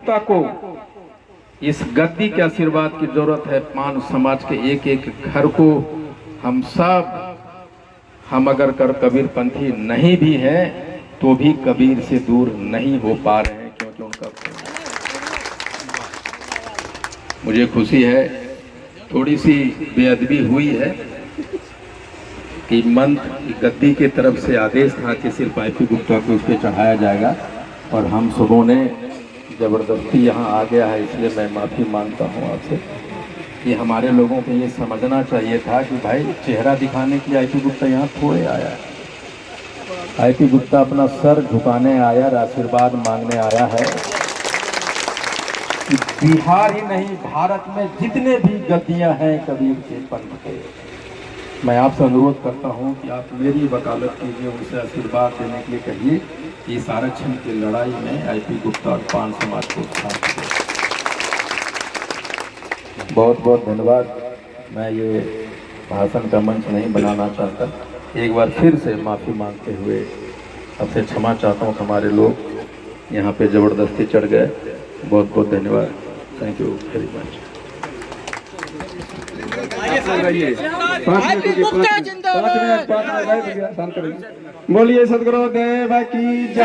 को इस गद्दी के आशीर्वाद की जरूरत है। मान समाज के एक एक घर को हम अगर कबीर पंथी नहीं भी हैं तो भी कबीर से दूर नहीं हो पा रहे हैं, क्योंकि उनका मुझे खुशी है, थोड़ी सी बेअदबी हुई है कि मंत्र गद्दी की तरफ से आदेश था कि सिर्फ IP गुप्ता को इस पे चढ़ाया जाएगा और हम सबों ने ज़बरदस्ती यहाँ आ गया है, इसलिए मैं माफ़ी मांगता हूँ आपसे। कि हमारे लोगों को ये समझना चाहिए था कि भाई चेहरा दिखाने के लिए IP गुप्ता यहाँ थोड़े आया है। IP गुप्ता अपना सर झुकाने आया, आशीर्वाद मांगने आया है कि बिहार ही नहीं भारत में जितने भी गद्दियाँ हैं कबीर के पंथ के, मैं आपसे अनुरोध करता हूँ कि आप मेरी वकालत कीजिए, उनसे आशीर्वाद देने के लिए कहिए कि इस आरक्षण की लड़ाई में IP गुप्ता और पान समाज को साथ दें। बहुत बहुत धन्यवाद। मैं ये भाषण का मंच नहीं बनाना चाहता, एक बार फिर से माफ़ी मांगते हुए आपसे क्षमा चाहता हूँ। हमारे लोग यहाँ पे ज़बरदस्ती चढ़ गए। बहुत बहुत धन्यवाद। Thank you very much. बोलिए सदगुरुदेव की जय।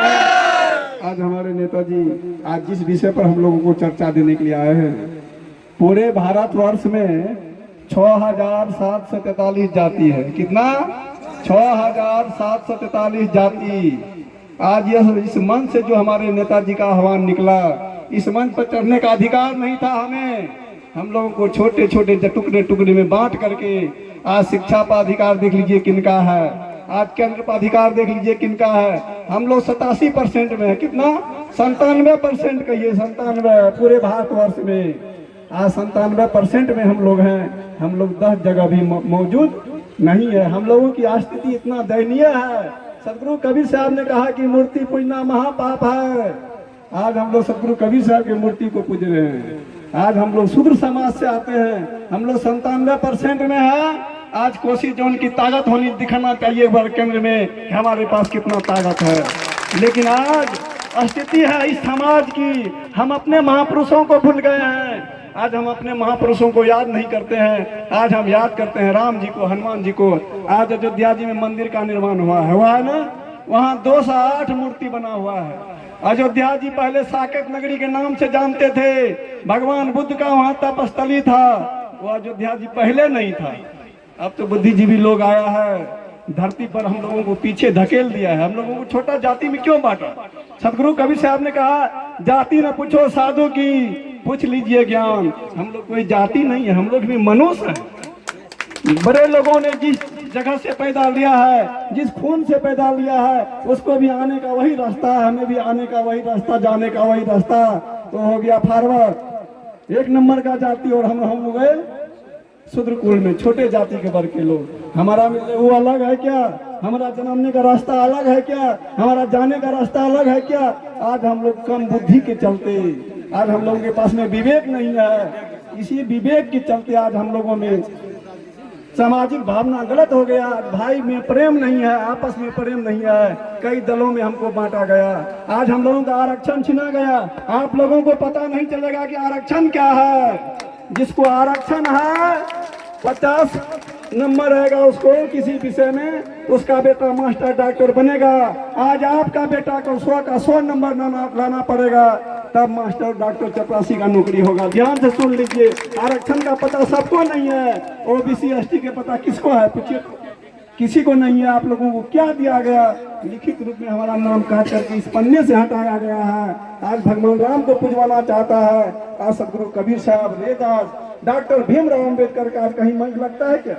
आज हमारे नेताजी आज जिस विषय पर हम लोगों को चर्चा देने के लिए आए हैं, पूरे भारतवर्ष में 6743 जाति है। कितना? 6743 जाति। आज यह इस मंच से जो हमारे नेताजी का आह्वान निकला, इस मंच पर चढ़ने का अधिकार नहीं था हमें। हम लोगों को छोटे छोटे टुकड़े टुकड़े में बांट करके आज शिक्षा पर अधिकार देख लीजिए किनका है, आज केंद्र पर अधिकार देख लीजिए किनका है। हम लोग 87% में है। कितना? 97% कहिए, 97 पूरे भारतवर्ष में। आज 97% में हम लोग हैं। हम लोग 10 जगह भी मौजूद नहीं है। हम लोगों की स्थिति इतना दयनीय है। सदगुरु कबीर साहब ने कहा कि मूर्ति पूजना महापाप है। आज हम लोग सदगुरु कबीर साहब की मूर्ति को पूज रहे हैं। आज हम लोग शूद्र समाज से आते हैं, हम लोग 97% में है। आज कोसी जोन की ताकत होनी दिखाना चाहिए वर्ग केंद्र में कि हमारे पास कितना ताकत है। लेकिन आज स्थिति है इस समाज की, हम अपने महापुरुषों को भूल गए हैं। आज हम अपने महापुरुषों को याद नहीं करते हैं। आज हम याद करते हैं राम जी को, हनुमान जी को। आज अयोध्या जी में मंदिर का निर्माण हुआ है ना, वहाँ 208 मूर्ति बना हुआ है। अयोध्या जी पहले साकेत नगरी के नाम से जानते थे। भगवान बुद्ध का वहाँ तपस्थली था, वो अयोध्या जी पहले नहीं था। अब तो बुद्धिजीवी लोग आया है, धरती पर हम लोगों को पीछे धकेल दिया है। हम लोगों को छोटा जाति में क्यों बांटा? सदगुरु कबीर साहब ने कहा जाति न पूछो साधु की, पूछ लीजिए ज्ञान। हम लोग कोई जाति नहीं है, हम लोग भी मनुष्य हैं। बड़े लोगों ने जिस जगह से पैदा लिया है, जिस खून से पैदा लिया है, उसको भी आने का वही रास्ता है, हमें भी आने का वही रास्ता, जाने का वही रास्ता। तो हो गया फॉरवर्ड, 1 नंबर का जाति। और हम हो गए शूद्र कुल में, छोटे जाति के वर्ग के लोग। हमारा वो अलग है क्या? हमारा जन्मने का रास्ता अलग है क्या? हमारा जाने का रास्ता अलग है क्या? आज हम लोग कम बुद्धि के चलते, आज हम लोगों के पास में विवेक नहीं है। इसी विवेक के चलते आज हम लोगों में सामाजिक भावना गलत हो गया। भाई में प्रेम नहीं है, आपस में प्रेम नहीं है। कई दलों में हमको बांटा गया। आज हम लोगों का आरक्षण छीना गया। आप लोगों को पता नहीं चलेगा कि आरक्षण क्या है। जिसको आरक्षण है 50 नंबर रहेगा, उसको किसी विषय में उसका बेटा मास्टर डॉक्टर बनेगा। आज आपका बेटा को 100 का 100 नंबर लाना पड़ेगा, तब मास्टर डॉक्टर चपरासी का नौकरी होगा। ध्यान से सुन लीजिए, आरक्षण का पता सबको नहीं है। OBC ST के पता किसको है? पूछिए, किसी को नहीं है। आप लोगों को क्या दिया गया? लिखित रूप में हमारा नाम काट करके इस पन्ने से हटाया गया है। आज भगवान राम को पूजवाना चाहता है। आज सदगुरु कबीर साहब, रेदास, डॉक्टर भीमराव अंबेडकर का आज कहीं मंच लगता है क्या?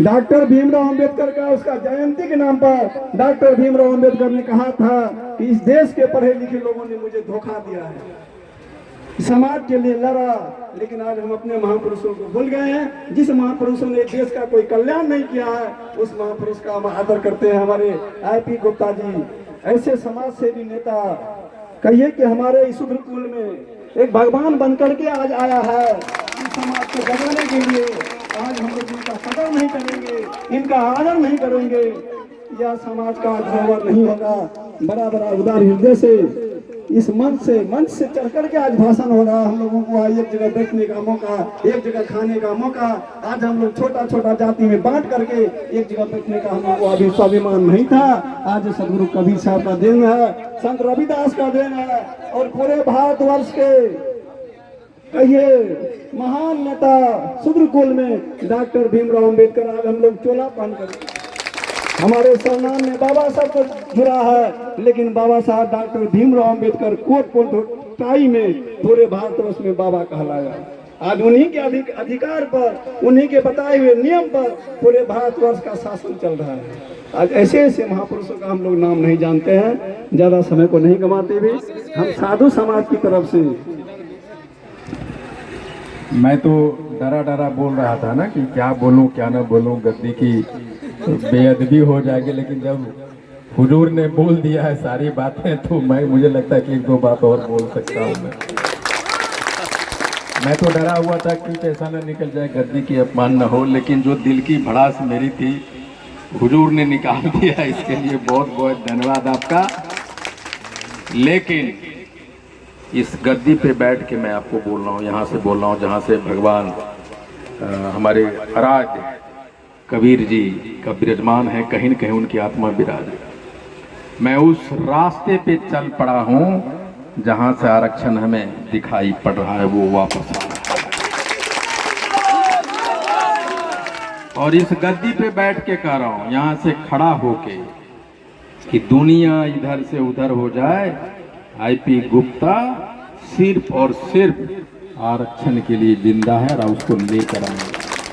डॉक्टर भीमराव अंबेडकर का, उसका जयंती के नाम पर डॉक्टर भीमराव अंबेडकर ने कहा था कि इस देश के पढ़े लिखे लोगों ने मुझे धोखा दिया है, समाज के लिए लड़ा। लेकिन आज हम अपने महापुरुषों को भूल गए हैं। जिस महापुरुषों ने देश का कोई कल्याण नहीं किया है, उस महापुरुष का हम आदर करते हैं। हमारे IP गुप्ता जी ऐसे समाज सेवी नेता, कहिए कि हमारे इस शूद्र कुल में एक भगवान बनकर के आज आया है इस समाज को जगाने के लिए। आज हम लोग इनका कदर नहीं करेंगे, इनका आदर नहीं करेंगे, यह समाज का धरोहर नहीं होगा। बड़ा बड़ा उदार हृदय से इस मंच से चढ़ करके आज भाषण हो रहा है। हम लोगों को एक जगह बैठने का मौका, एक जगह खाने का मौका, आज हम लोग छोटा छोटा जाति में बांट करके एक जगह बैठने का हम लोग को अभी स्वाभिमान नहीं था। आज सदगुरु कबीर साहब का देन है, संत रविदास का देन है, और पूरे भारतवर्ष के कहिए महान नेता शूद्रकुल में डॉक्टर भीमराव अंबेडकर आज हम लोग चोला पहन कर हमारे सरनाम में बाबा साहब को जुड़ा है, लेकिन Baba Saheb doctor Bhimrao Ambedkar coat tie में पूरे भारतवर्ष में बाबा कहलाया। आज उन्हीं के अधिकार पर, उन्हीं के बताए हुए नियम पर पूरे भारतवर्ष का शासन चल रहा है। आज ऐसे ऐसे महापुरुषों का हम लोग नाम नहीं जानते हैं, ज्यादा समय को नहीं गंवाते भी हम साधु समाज की तरफ से। मैं तो डरा डरा बोल रहा था ना कि क्या बोलूं क्या ना बोलूं, गद्दी की बेअदबी हो जाएगी, लेकिन जब हुजूर ने बोल दिया है सारी बातें तो मुझे लगता है कि एक दो बात और बोल सकता हूँ। मैं तो डरा हुआ था कि ऐसा ना निकल जाए गद्दी की अपमान न हो, लेकिन जो दिल की भड़ास मेरी थी हुजूर ने निकाल दिया, इसके लिए बहुत बहुत धन्यवाद आपका। लेकिन इस गद्दी पे बैठ के मैं आपको बोल रहा हूँ, यहाँ से बोल रहा हूँ जहाँ से भगवान हमारे आराध्य कबीर जी का विराजमान है, कहीं न कहीं उनकी आत्मा विराज है। मैं उस रास्ते पे चल पड़ा हूँ जहाँ से आरक्षण हमें दिखाई पड़ रहा है वो वापस आ रहा है। और इस गद्दी पे बैठ के कह रहा हूँ, यहाँ से खड़ा होके कि दुनिया इधर से उधर हो जाए, आईपी गुप्ता सिर्फ और सिर्फ आरक्षण के लिए जिंदा है और उसको लेकर आएंगे।